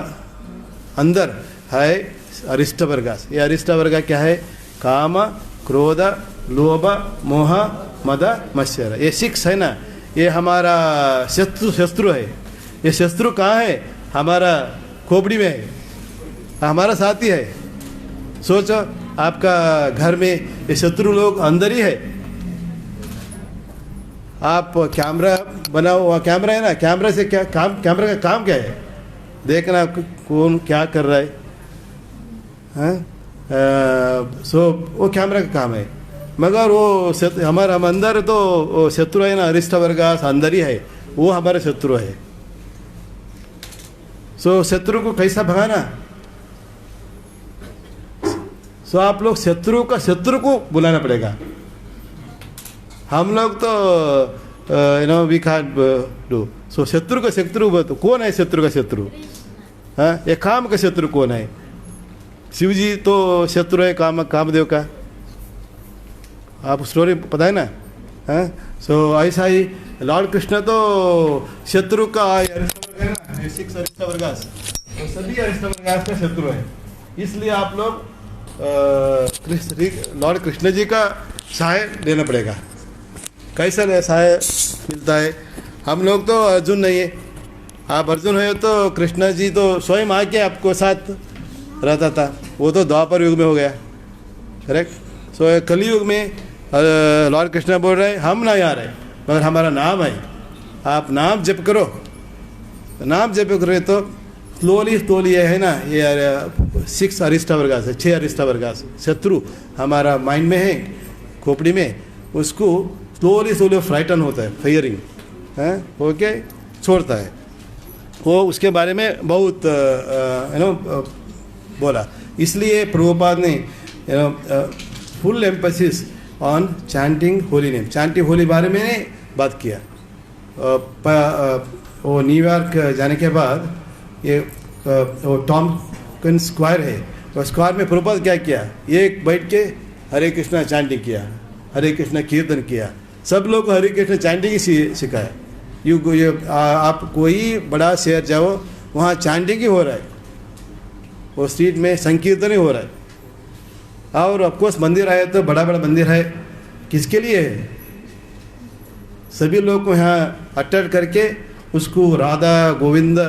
अंदर है अरिष्ट वर्गास। ये अरिष्ट वर्ग क्या है, काम, क्रोध, लोभ, मोह, मद, मत्सर, ये 6 है ना, ये हमारा शत्रु है। ये शत्रु कहाँ है, हमारा खोपड़ी में है, हमारा साथी है। सोचो आपका घर में ये शत्रु लोग अंदर ही है। आप कैमरा बनाओ, वहाँ कैमरा है ना, कैमरा से क्या काम, कैमरा का काम क्या है, देखना कौन क्या कर रहा है। सो वो कैमरा का काम है। मगर वो हमारा हम अंदर तो वो शत्रु है ना, अरिष्ट वर्गास अंदर ही है, वो हमारा शत्रु है। सो शत्रु को कैसा भगाना, सो आप लोग शत्रु को बुलाना पड़ेगा। हम लोग तो वी कांट डू। सो शत्रु का शत्रु तो कौन है, शत्रु का शत्रु, हाँ, ये काम का शत्रु कौन है, शिव जी तो शत्रु है कामदेव का, आप स्टोरी पता है ना। हाँ, सो ऐसा ही लॉर्ड कृष्ण तो शत्रु का 6 अरिष्ट वर्गास, तो सभी अरिष्ट वर्गास का शत्रु है। इसलिए आप लोग लॉर्ड कृष्ण जी का सहाय लेना पड़ेगा। कैसा सहाय मिलता है, हम लोग तो अर्जुन नहीं है। आप अर्जुन है तो कृष्ण जी तो स्वयं आके आपको साथ रहता था, वो तो द्वापर युग में हो गया, करेक्ट। सो कलयुग में लॉर्ड कृष्ण बोल रहे हैं हम ना आ रहे, मगर हमारा नाम है, आप नाम जप करो। नाम जप करे तो स्लोली है ना, ये 6 अरिष्ट वर्गास है, 6 अरिष्ट वर्गास शत्रु हमारा माइंड में है, खोपड़ी में, उसको स्लोली फ्राइटन होता है, फियरिंग है, ओके छोड़ता है। वो उसके बारे में बहुत बोला। इसलिए प्रभुपाद ने full emphasis on chanting holy name, chanting Holi बारे में बात किया। वो न्यूयॉर्क जाने के बाद ये वो टॉमकिन स्क्वायर है, वो स्क्वायर में प्रभुपाद क्या किया, एक बैठ के हरे कृष्णा चैंटिंग किया, हरे कृष्णा कीर्तन किया, सब लोग को हरे कृष्णा चैंटिंग ही सिखाया। आप कोई बड़ा शहर जाओ, वहाँ चैंटिंग ही हो रहा है, वो स्ट्रीट में संकीर्तन ही हो रहा है। और ऑफकोर्स मंदिर आए तो बड़ा बड़ा मंदिर है, किसके लिए है, सभी लोग को यहाँ अट्रैक्ट करके उसको राधा गोविंद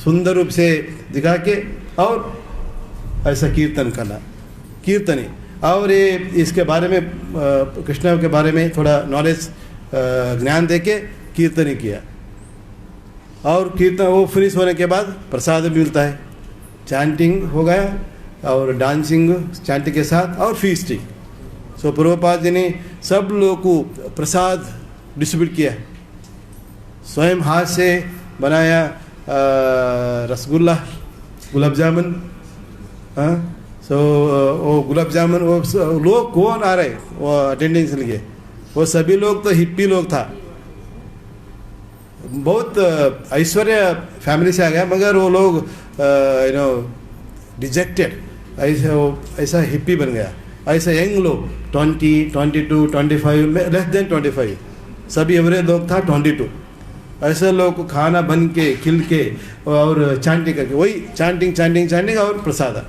सुंदर रूप से दिखा के और ऐसा कीर्तन करना, कीर्तन ही। और ये इसके बारे में कृष्ण के बारे में थोड़ा नॉलेज ज्ञान दे के कीर्तन ही किया। और कीर्तन वो फिनिश होने के बाद प्रसाद भी मिलता है, चैंटिंग हो गया और डांसिंग चैंटिंग के साथ और फीस्टिंग। सो प्रभुपाद जी ने सब लोगों को प्रसाद डिस्ट्रीब्यूट किया, स्वयं हाथ से बनाया रसगुल्ला, गुलाब जामुन। सो वो गुलाब जामुन, वो लोग कौन आ रहे वो अटेंडेंस लिए, वो सभी लोग तो हिप्पी लोग था, बहुत ऐश्वर्य फैमिली से आ गया, मगर वो लोग डिजेक्टेड, ऐसा हिप्पी बन गया। ऐसा यंग लोग 20, 22, 25 में लेस देन 25, सभी एवरेज लोग था 22। ऐसे लोग को खाना बन के खिल के और चैंटिंग करके, वही चैंटिंग चैंटिंग चैंटिंग और प्रसाद,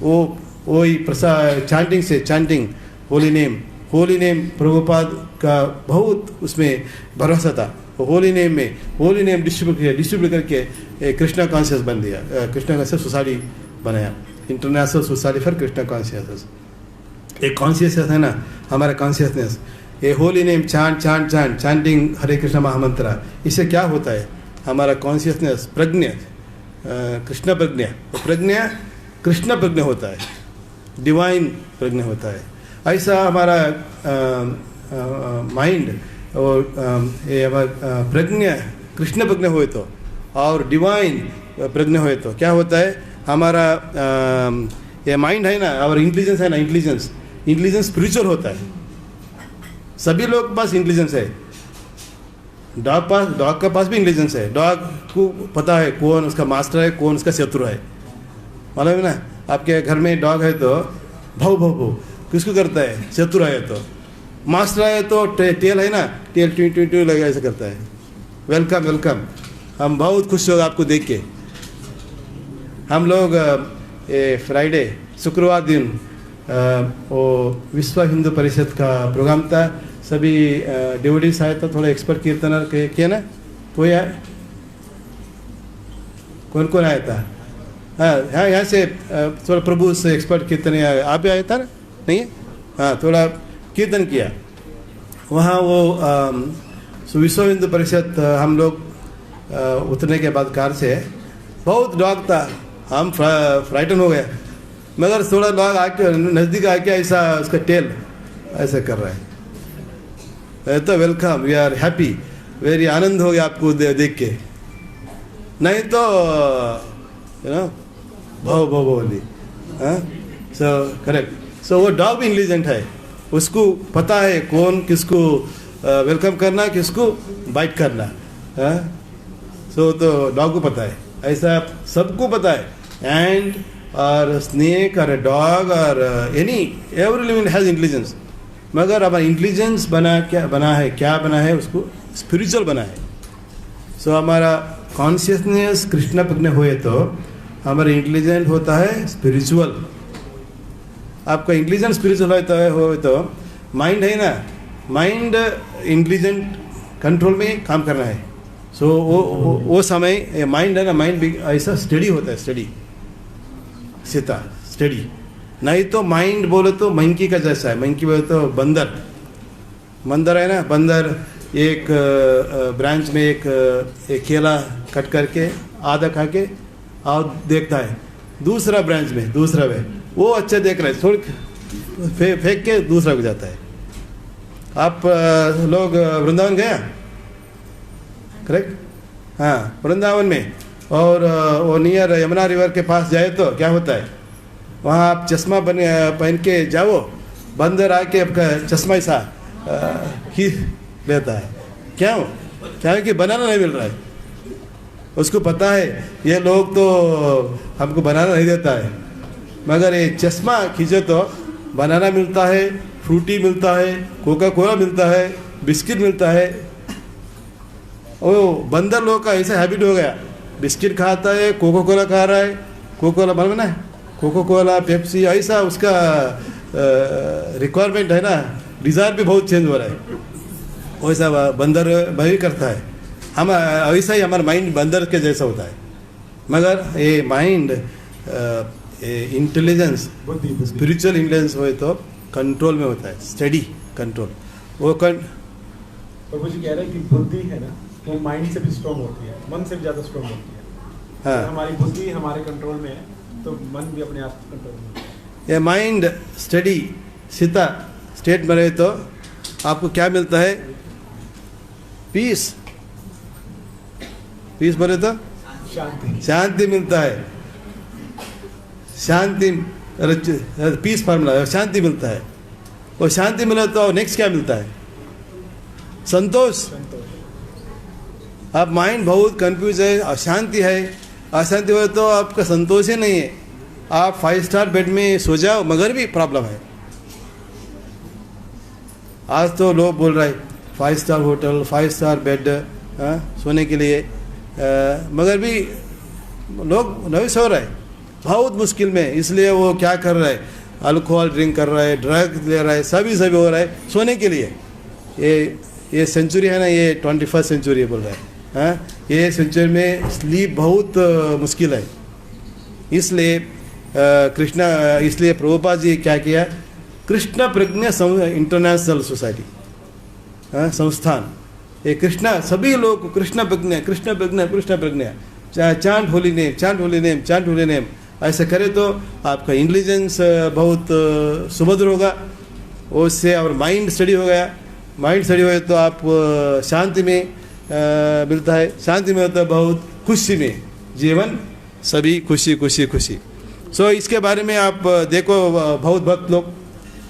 वो वही प्रसाद चैंटिंग से चैंटिंग होली नेम प्रभुपाद का बहुत उसमें भरोसा था। होली नेम डिस्ट्रीब्यूट करके कृष्णा कॉन्शियस बन दिया, कृष्णा कॉन्शियस सोसाइटी बनाया, international society for Krishna consciousness. एक कॉन्शियसनेस है ना हमारा कॉन्शियसनेस, ये होली नेम चैंटिंग हरे कृष्णा महामंत्र, इससे क्या होता है, हमारा कॉन्शियसनेस प्रज्ञा, कृष्ण प्रज्ञा कृष्ण प्रज्ञा होता है, डिवाइन प्रज्ञा होता है। ऐसा हमारा माइंड और ये हमारा प्रज्ञा कृष्ण प्रज्ञा हुए तो और डिवाइन प्रज्ञा हुए तो क्या होता है, हमारा ये माइंड है ना और इंटेलिजेंस है ना, इंटेलिजेंस स्पिरिचुअल होता है। सभी लोग के पास इंटेलिजेंस है, डॉग के पास भी इंटेलिजेंस है, डॉग को पता है कौन उसका मास्टर है कौन उसका शत्रु है, मालूम है ना। आपके घर में डॉग है तो भाव भाव भाव किसको करता है, शत्रु है तो, मास्टर है तो टेल है ना, टेल ट्वी ट्वी ट्वी लगा ऐसा करता है, वेलकम वेलकम। हम बहुत खुश हो आपको देख के। हम लोग फ्राइडे शुक्रवार दिन वो विश्व हिंदू परिषद का प्रोग्राम था, सभी डिवोटीज आए तो थोड़ा एक्सपर्ट कीर्तनर किया ना, कोई आए, कौन कौन आया था, हाँ यहाँ से थोड़ा प्रभु से एक्सपर्ट कीर्तन आप भी आया था ना, नहीं है, हाँ थोड़ा कीर्तन किया वहाँ। वो विश्व हिंदू परिषद हम लोग उतरने के बाद कार से बहुत डॉग था, हम फ्राइटन हो गए, मगर थोड़ा डॉग आके नज़दीक आके ऐसा उसका टेल ऐसा कर रहा है, तो welcome, we are happy, very आनंद हो गया आपको देख के, नहीं तो भाव बोली। सो करेक्ट, सो वो डॉग भी इंटेलिजेंट है, उसको पता है कौन किसको वेलकम करना, किसको बाइट करना। सो तो डॉग को पता है, ऐसा सबको पता है। एंड और स्नेक और डॉग और any every living has intelligence, मगर हमारा इंटेलिजेंस क्या बना है उसको स्पिरिचुअल बना है। सो हमारा कॉन्शियसनेस कृष्ण प्रज्ञा हुए तो हमारा इंटेलिजेंट होता है स्पिरिचुअल। आपका इंटेलिजेंट स्पिरिचुअल हो तो माइंड है ना, माइंड इंटेलिजेंट कंट्रोल में काम करना है। सो वो समय माइंड है ना, माइंड ऐसा स्टडी होता है, स्टडी। नहीं तो माइंड बोले तो मंकी का जैसा है, मंकी बोले तो बंदर है ना, बंदर एक ब्रांच में एक केला कट करके आधा खा के और देखता है, दूसरा ब्रांच में दूसरा में वो अच्छा देख रहा है, थोड़ी फेंक के दूसरा को जाता है। आप लोग वृंदावन गया, करेक्ट, हाँ वृंदावन में और वो नियर यमुना रिवर के पास जाए तो क्या होता है, वहाँ आप चश्मा पहन के जाओ, बंदर आके आपका चश्मा ऐसा ही लेता है। क्यों? क्या है कि बनाना नहीं मिल रहा है, उसको पता है ये लोग तो हमको बनाना नहीं देता है, मगर ये चश्मा खींचे तो बनाना मिलता है, फ्रूटी मिलता है, कोका कोला मिलता है, बिस्किट मिलता है। वो बंदर लोग का ऐसा हैबिट हो गया, बिस्किट खाता है, कोका कोला खा रहा है, कोका कोला मालूम है ना, कोका कोला पेप्सी, ऐसा उसका रिक्वायरमेंट है ना, डिज़ायर भी बहुत चेंज हो रहा है। वैसा बंदर वही करता है, हम ऐसा ही हमारा माइंड बंदर के जैसा होता है, मगर ये माइंड इंटेलिजेंस, स्पिरिचुअल इंटेलिजेंस हो तो कंट्रोल में होता है, स्टडी कंट्रोल। वो प्रभु जी कह रहे हैं कि बुद्धि है ना, वो माइंड से भी स्ट्रॉन्ग होती है, मन से भी ज़्यादा स्ट्रॉन्ग होती है। हाँ, हमारी बुद्धि हमारे कंट्रोल में है तो मन भी अपने आप कंट्रोल में है। ये माइंड स्टडी सीता स्टेट में रहे तो आपको क्या मिलता है, पीस। पीस बोले तो शांति, शांति मिलता है, शांति, पीस फार्मूला, शांति मिलता है। और शांति मिला तो नेक्स्ट क्या मिलता है, संतोष। संतोष। आप माइंड बहुत कंफ्यूज है, अशांति है, अशांति हो तो आपका संतोष ही नहीं है। आप 5 स्टार बेड में सो जाओ मगर भी प्रॉब्लम है। आज तो लोग बोल रहे 5 स्टार होटल, 5 स्टार बेड सोने के लिए, मगर भी लोग नहीं सो रहे, बहुत मुश्किल में। इसलिए वो क्या कर रहे हैं, अल्कोहल ड्रिंक कर रहे हैं, ड्रग ले रहे हैं, सभी हो रहा है सोने के लिए। ये सेंचुरी है ना, ये 21st सेंचुरी बोल रहा है, हाँ, ये सेंचुरी में स्लीप बहुत मुश्किल है। इसलिए इसलिए प्रभुपाद जी क्या किया, कृष्ण प्रज्ञा इंटरनेशनल सोसाइटी, हाँ, संस्थान, ये कृष्णा, सभी लोग कृष्ण प्रज्ञा, कृष्ण प्रज्ञा, कृष्ण प्रज्ञा, chant holy name, chant holy name, chant holy name, ऐसा करे तो आपका इंटेलिजेंस बहुत सुभद्र होगा, उससे और माइंड स्टडी हो गया। माइंड स्टडी हो तो आप शांति में मिलता है, शांति में होता है बहुत खुशी में, जीवन सभी खुशी खुशी खुशी। सो इसके बारे में आप देखो, बहुत भक्त लोग,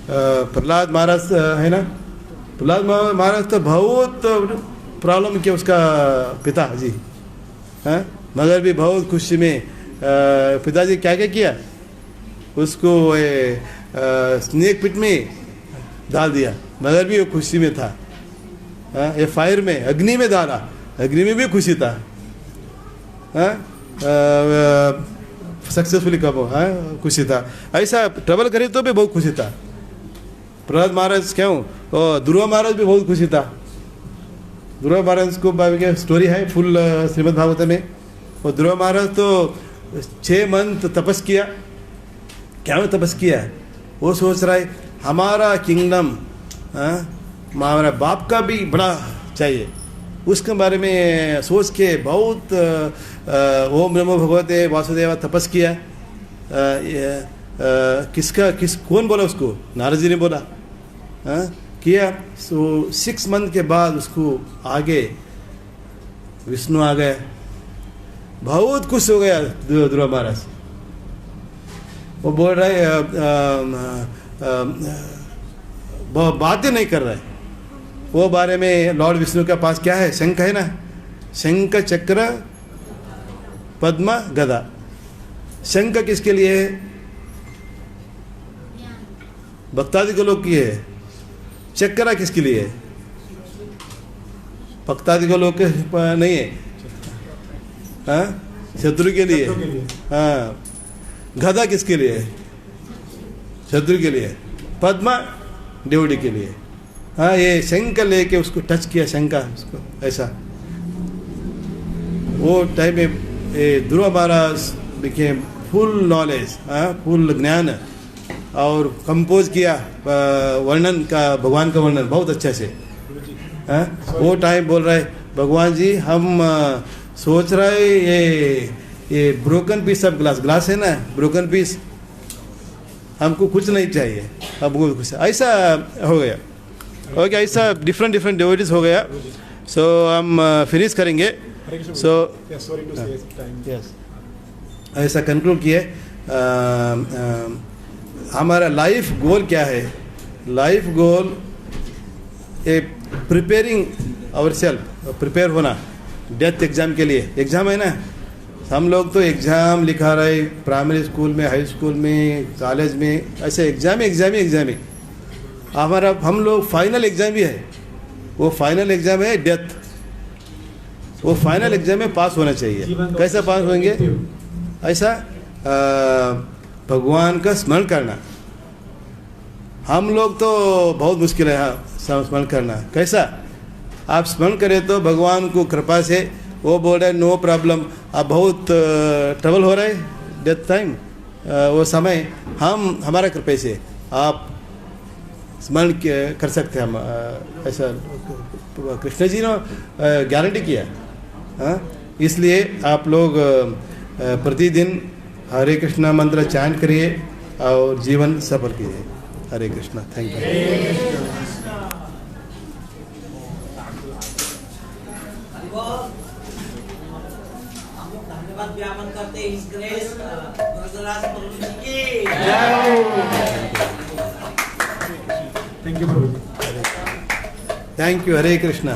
प्रहलाद महाराज है ना, प्रहलाद महाराज तो बहुत प्रॉब्लम किया उसका पिताजी, हाँ, मगर भी बहुत खुशी में पिताजी क्या क्या किया, उसको स्नेक पिट में डाल दिया, मगर भी वो खुशी में था। ये फायर में, अग्नि में डाला, अग्नि में भी खुशी था, सक्सेसफुली कब हो, हाँ, खुशी था। ऐसा ट्रबल करे तो भी बहुत खुशी था। प्रहलाद महाराज क्यों, ध्रुव महाराज भी बहुत खुशी था। ध्रुव महाराज को स्टोरी है फुल श्रीमद् भागवत में। और ध्रुव महाराज तो 6 मंथ तपस किया। क्या में तपस किया, वो सोच रहा है हमारा किंगडम, हमारा बाप का भी बड़ा चाहिए, उसके बारे में सोच के बहुत ओम नमो भगवते वासुदेवा तपस किया। कौन बोला उसको, नारद जी ने बोला, किया। सो 6 मंथ के बाद उसको आगे विष्णु आ गए, बहुत खुश हो गया ध्रुव महाराज। वो बोल रहे बातें नहीं कर रहे, वो बारे में लॉर्ड विष्णु के पास क्या है, शंख है ना, शंख चक्र पद्म गदा। शंख किसके लिए है, भक्तादि को लोग की है। चक्र किसके लिए है, भक्तादि को लोग नहीं है, हाँ, शत्रु के लिए, हाँ। गदा किसके लिए है, शत्रु के लिए। पद्मा ड्योडी के लिए, हाँ। ये शंख लेके उसको टच किया, शंख उसको ऐसा। वो टाइम में ध्रुव महाराज बिकेम फुल नॉलेज, हाँ, फुल ज्ञान, और कंपोज किया वर्णन का, भगवान का वर्णन बहुत अच्छे से, हाँ। वो टाइम बोल रहे भगवान जी, हम सोच रहे ये ब्रोकन पीस ऑफ ग्लास है ना, ब्रोकन पीस, हमको कुछ नहीं चाहिए, हमको कुछ, ऐसा हो गया। ओके, ऐसा डिफरेंट डिवोटीज हो गया। सो हम फिनिश करेंगे। So sorry to say time. Yes ऐसा कंक्लूड किए हमारा लाइफ गोल क्या है. Life goal a preparing our self, prepare होना डेथ एग्ज़ाम के लिए. एग्ज़ाम है ना, हम लोग तो एग्ज़ाम लिखा रहे प्राइमरी स्कूल में, हाई स्कूल में, कॉलेज में, ऐसे एग्ज़ाम ही. हमारा हम लोग फाइनल एग्ज़ाम भी है. वो फाइनल एग्ज़ाम है डेथ. वो फाइनल एग्ज़ाम में पास होना चाहिए. कैसा पास होंगे? ऐसा भगवान का स्मरण करना. हम लोग तो बहुत मुश्किल है स्मरण करना. कैसा? आप स्मरण करें तो भगवान को कृपा से वो बोल रहे नो प्रॉब्लम. आप बहुत ट्रबल हो रहा है डेथ टाइम, वो समय हमारा कृपा से आप स्मरण कर सकते हैं. हम ऐसा कृष्ण जी ने गारंटी किया. इसलिए आप लोग प्रतिदिन हरे कृष्णा मंत्र चैंट करिए और जीवन सफल कीजिए. हरे कृष्णा. Thank you. धन्यवाद ज्ञापन करते हैं इस ग्रेस गुरुदास प्रभु जी की. Thank you Prabhu ji. Thank you. Hare Krishna.